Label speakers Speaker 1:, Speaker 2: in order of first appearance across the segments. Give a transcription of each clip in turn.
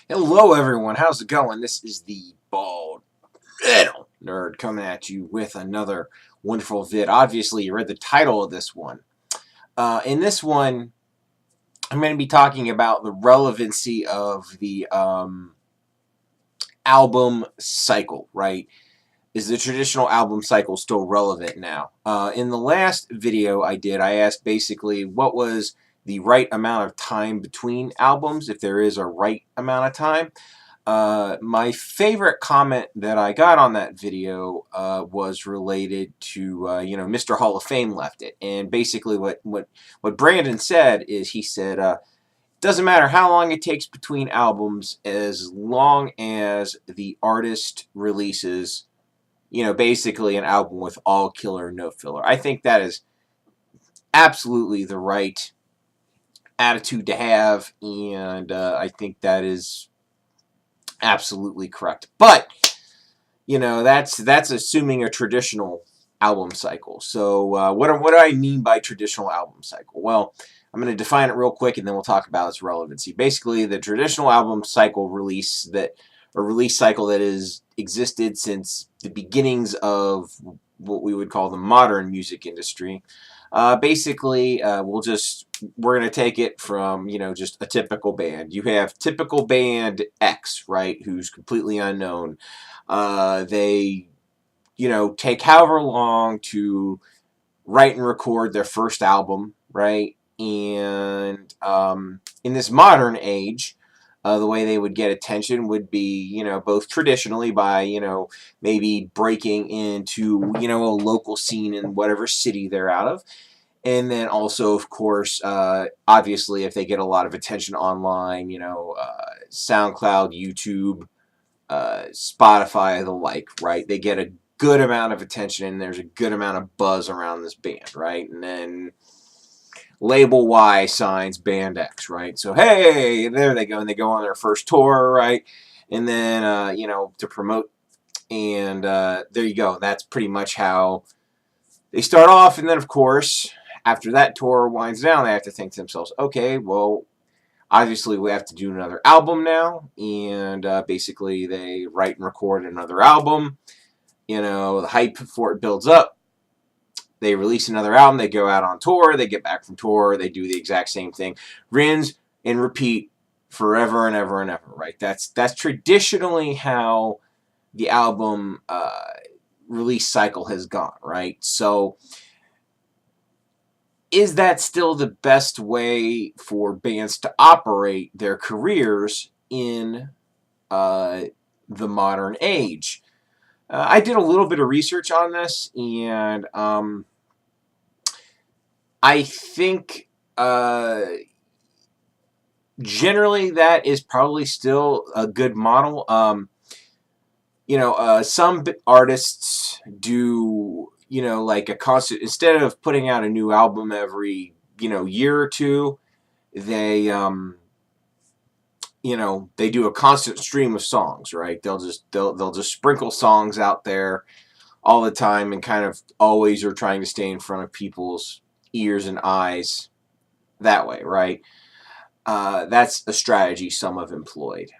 Speaker 1: Hello, everyone. How's it going? This is the Bald Little Nerd coming at you with another wonderful vid. Obviously, you read the title of this one. In this one, I'm going to be talking about the relevancy of the album cycle, right? Is the traditional album cycle still relevant now? In the last video I did, I asked basically what was the right amount of time between albums, if there is a right amount of time. My favorite comment that I got on that video was related to Mr. Hall of Fame left it, and basically what Brandon said is he said doesn't matter how long it takes between albums as long as the artist releases basically an album with all killer no filler. I think that is absolutely the right attitude to have, and I think that is absolutely correct. But that's assuming a traditional album cycle. So what do I mean by traditional album cycle? Well, I'm going to define it real quick, and then we'll talk about its relevancy. Basically, the traditional album cycle release cycle that has existed since the beginnings of what we would call the modern music industry. We're going to take it from, just a typical band. You have typical band X, right, who's completely unknown. They, take however long to write and record their first album, right? And in this modern age, the way they would get attention would be, both traditionally by, maybe breaking into, a local scene in whatever city they're out of. And then also, of course, obviously, if they get a lot of attention online, SoundCloud, YouTube, Spotify, the like, right? They get a good amount of attention, and there's a good amount of buzz around this band, right? And then label Y signs band X, right? So, hey, there they go, and they go on their first tour, right? And then, to promote, and there you go. That's pretty much how they start off, and then, of course, after that tour winds down, they have to think to themselves, okay, well, obviously we have to do another album now, and basically they write and record another album. The hype for it builds up. They release another album, they go out on tour, they get back from tour, they do the exact same thing. Rinse and repeat forever and ever and ever, right? That's traditionally how the album release cycle has gone, right? So is that still the best way for bands to operate their careers in the modern age? I did a little bit of research on this, and I think generally that is probably still a good model. Some artists do, like a constant, instead of putting out a new album every, year or two, they, they do a constant stream of songs, right? They'll just sprinkle songs out there all the time, and kind of always are trying to stay in front of people's ears and eyes that way, right? That's a strategy some have employed.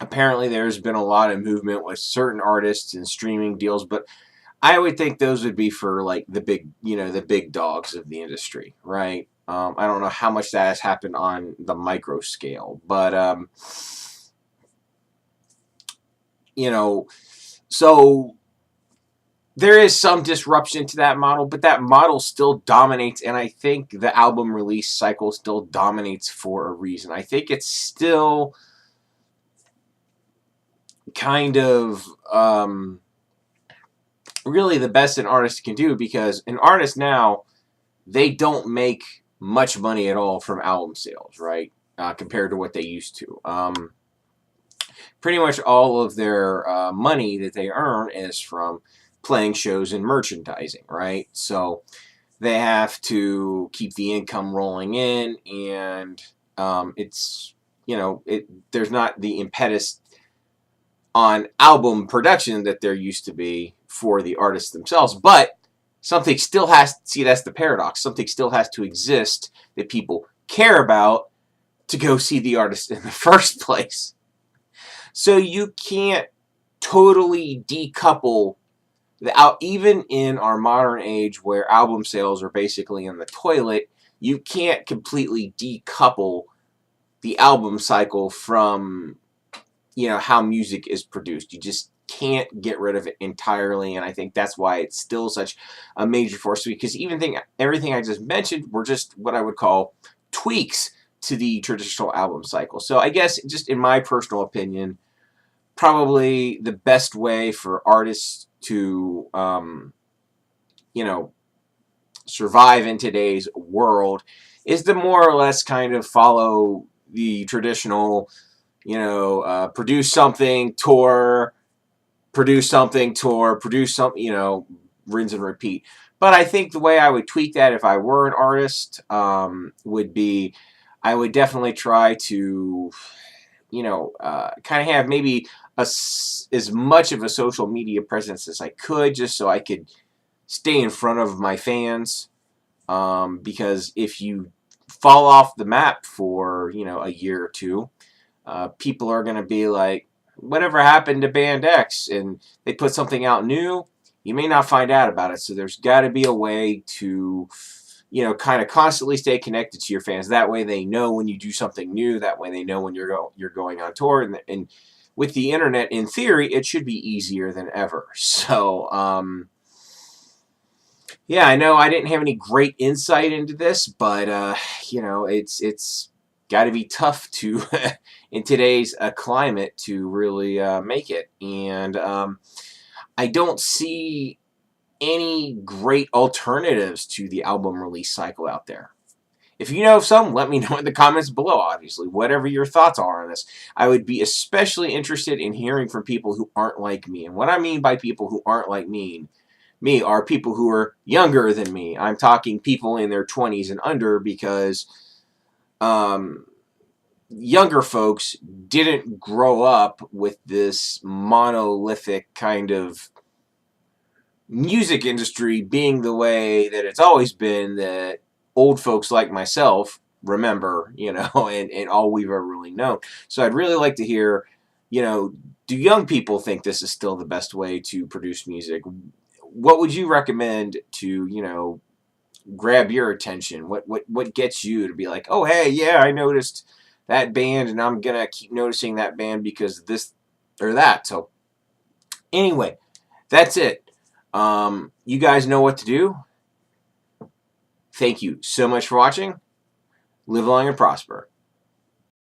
Speaker 1: Apparently there's been a lot of movement with certain artists and streaming deals, but I would think those would be for like the big dogs of the industry, right? I don't know how much that has happened on the micro scale, but so there is some disruption to that model, but that model still dominates, and I think the album release cycle still dominates for a reason. I think it's still kind of really the best an artist can do, because an artist now, they don't make much money at all from album sales, right? Compared to what they used to. Pretty much all of their money that they earn is from playing shows and merchandising, right? So they have to keep the income rolling in, and it's there's not the impetus on album production that there used to be for the artists themselves, but something still has, see, that's the paradox, something still has to exist that people care about to go see the artist in the first place. So you can't totally decouple even in our modern age where album sales are basically in the toilet, you can't completely decouple the album cycle from, how music is produced. You just can't get rid of it entirely, and I think that's why it's still such a major force, because everything I just mentioned were just what I would call tweaks to the traditional album cycle. So I guess, just in my personal opinion, probably the best way for artists to survive in today's world is to more or less kind of follow the traditional, produce something, tour, produce something, tour, produce something, rinse and repeat. But I think the way I would tweak that if I were an artist would be, I would definitely try to, kind of have maybe as much of a social media presence as I could, just so I could stay in front of my fans. Because if you fall off the map for, a year or two, people are going to be like, whatever happened to Band X? And they put something out new, you may not find out about it. So there's got to be a way to, kind of constantly stay connected to your fans. That way they know when you do something new. That way they know when you're going on tour. And with the internet, in theory, it should be easier than ever. So, yeah, I know I didn't have any great insight into this, but it's got to be tough to in today's climate to really make it. And I don't see any great alternatives to the album release cycle out there. If you know of some, let me know in the comments below, obviously, whatever your thoughts are on this. I would be especially interested in hearing from people who aren't like me. And what I mean by people who aren't like me are people who are younger than me. I'm talking people in their 20s and under, because younger folks didn't grow up with this monolithic kind of music industry being the way that it's always been, that old folks like myself remember, and all we've ever really known. So I'd really like to hear, do young people think this is still the best way to produce music? What would you recommend to, grab your attention? What gets you to be like, oh, hey, yeah, I noticed that band, and I'm going to keep noticing that band because of this or that. So anyway, that's it. You guys know what to do. Thank you so much for watching. Live long and prosper.